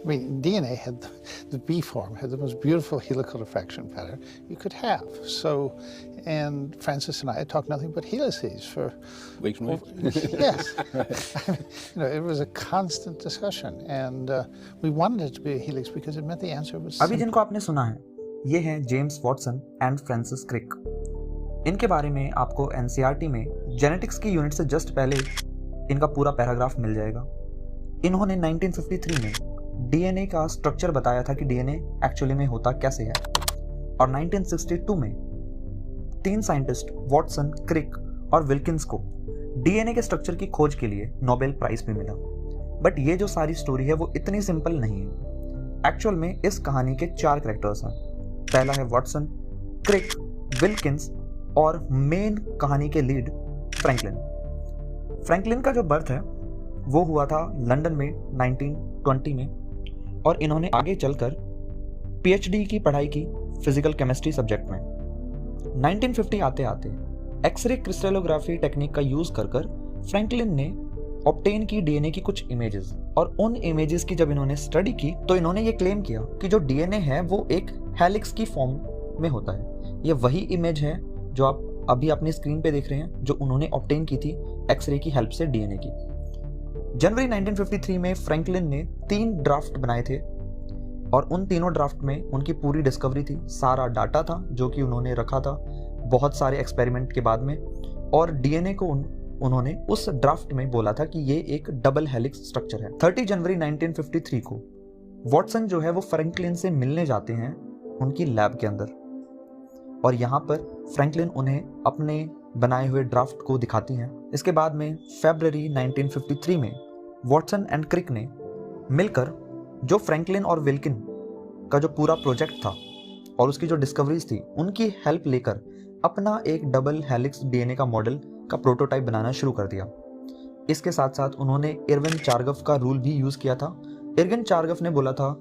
I mean, DNA had the B form had the most beautiful helical diffraction pattern you could have. So, and Francis and I had talked nothing but helices for weeks and weeks. Yes. I mean, it was a constant discussion, and we wanted it to be a helix because it meant the answer was अभी जिनको आपने सुना है ये हैं James Watson and Francis Crick. इनके बारे में आपको एनसीईआरटी में जेनेटिक्स की यूनिट से जस्ट पहले इनका पूरा पैराग्राफ मिल जाएगा। इन्होंने 1953 में डीएनए का स्ट्रक्चर बताया था कि डीएनए एक्चुअली में होता कैसे है, और 1962 में 3 साइंटिस्ट वॉटसन, क्रिक और विल्किंस को डीएनए के स्ट्रक्चर की खोज के लिए नोबेल प्राइज भी मिला। बट ये जो सारी स्टोरी है वो इतनी सिंपल नहीं है। एक्चुअल में इस कहानी के 4 कैरेक्टर्स हैं। पहला है वॉटसन, क्रिक, विल्किंस और मेन कहानी के लीड फ्रैंकलिन। फ्रैंकलिन का जो बर्थ है वो हुआ था लंदन में 1920 में, और इन्होंने आगे चलकर पीएचडी की पढ़ाई की फिजिकल केमिस्ट्री सब्जेक्ट में। 1950 आते आते एक्सरे क्रिस्टलोग्राफी टेक्निक का यूज कर फ्रैंकलिन ने ऑब्टेन की डीएनए की कुछ इमेजेस, और उन इमेजेस की जब इन्होंने स्टडी की तो इन्होंने ये क्लेम किया कि जो डीएनए है वो एक हेलिक्स की फॉर्म में होता है। ये वही इमेज है जो आप अभी अपनी स्क्रीन पे देख रहे हैं, जो उन्होंने ऑब्टेन की थी एक्सरे की हेल्प से डीएनए की। जनवरी 1953 में फ्रैंकलिन ने 3 ड्राफ्ट बनाए थे, और उन तीनों ड्राफ्ट में उनकी पूरी डिस्कवरी थी, सारा डाटा था जो कि उन्होंने रखा था बहुत सारे एक्सपेरिमेंट के बाद में, और डीएनए को उन्होंने उस ड्राफ्ट में बोला था कि ये एक डबल हेलिक्स स्ट्रक्चर है। 30 जनवरी 1953 को वॉटसन जो है वो फ्रैंकलिन से मिलने जाते हैं उनकी लैब के अंदर, और यहाँ पर फ्रैंकलिन उन्हें अपने बनाए हुए ड्राफ्ट को दिखाती हैं। इसके बाद में फरवरी 1953 में वॉटसन एंड क्रिक ने मिलकर जो फ्रैंकलिन और विल्किन का जो पूरा प्रोजेक्ट था और उसकी जो डिस्कवरीज थी उनकी हेल्प लेकर अपना एक डबल हेलिक्स डीएनए का मॉडल का प्रोटोटाइप बनाना शुरू कर दिया। इसके साथ साथ उन्होंने इरविन चार्गफ का रूल भी यूज़ किया था। इरविन चार्गफ ने बोला था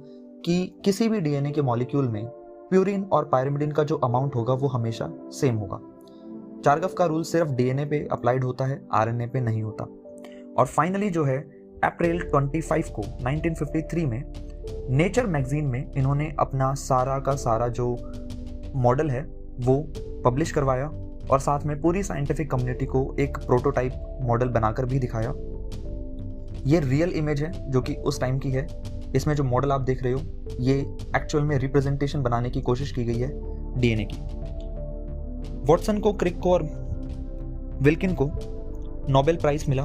कि किसी भी डीएनए के मॉलिक्यूल में प्यूरिन और पायरिमिडिन का जो अमाउंट होगा वो हमेशा सेम होगा। चार्गफ का रूल सिर्फ डीएनए पे अप्लाइड होता है, आरएनए पे नहीं होता। और फाइनली जो है अप्रैल 25 को 1953 में नेचर मैगजीन में इन्होंने अपना सारा का सारा जो मॉडल है वो पब्लिश करवाया, और साथ में पूरी साइंटिफिक कम्युनिटी को एक प्रोटोटाइप मॉडल बनाकर भी दिखाया। ये रियल इमेज है जो कि उस टाइम की है। इसमें जो मॉडल आप देख रहे हो ये एक्चुअल में रिप्रेजेंटेशन बनाने की कोशिश की गई है डीएनए की। वॉटसन को, क्रिक को और विल्किन को नोबेल प्राइज मिला